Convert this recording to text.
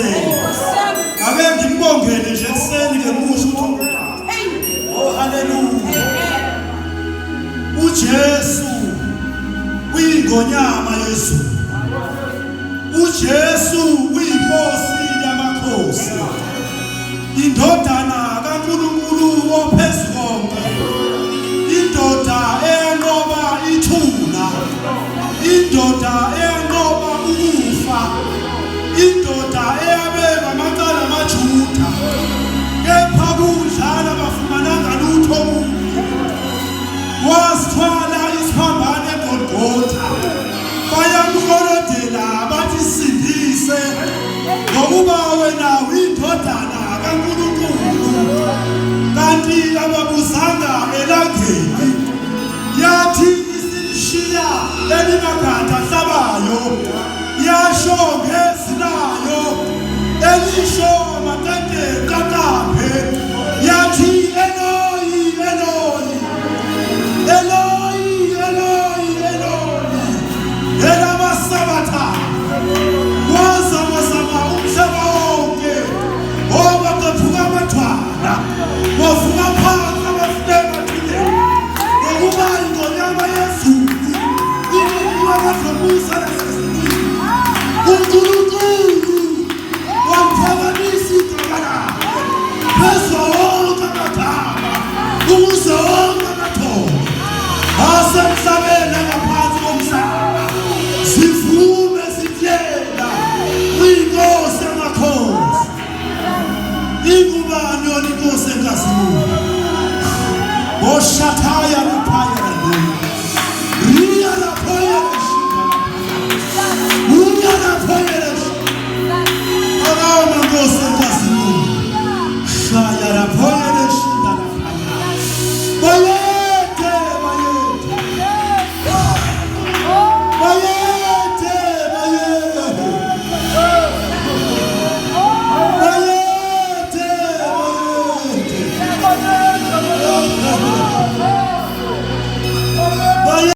ekuseni. Ake ngimbongele nje ekuseni ngemusho ukuthi oh haleluya. uJesu uyingonyama yezulu. uJesu uyinkosi yamakhosi. Indodana kaNkulunkulu ophezulu. Indoda enqoba ithuna. Indoda enqoba ukufa. Indoda eyabeka amacala amaJuda. Kepha kudlala bafumananga lutho kuye. Wasithwala isiphambano eGolgotha. Bayamkolodela bathi sindise ngokuba wena uyindodana kaNkulunkulu. Kanti ababuzanga elangeni. Yathi isimshiya elimagada hlabayo. Yasho ngezinayo elisho amatende kakape. Yathi Eloi Eloi Eloi Eloi Eloi elama sabatha. Wazama umhlaba wonke ngoba kavuka amathwala. Wavuka phansi abafika ngokuba ingonyama yezulu. Ibuye bazobusa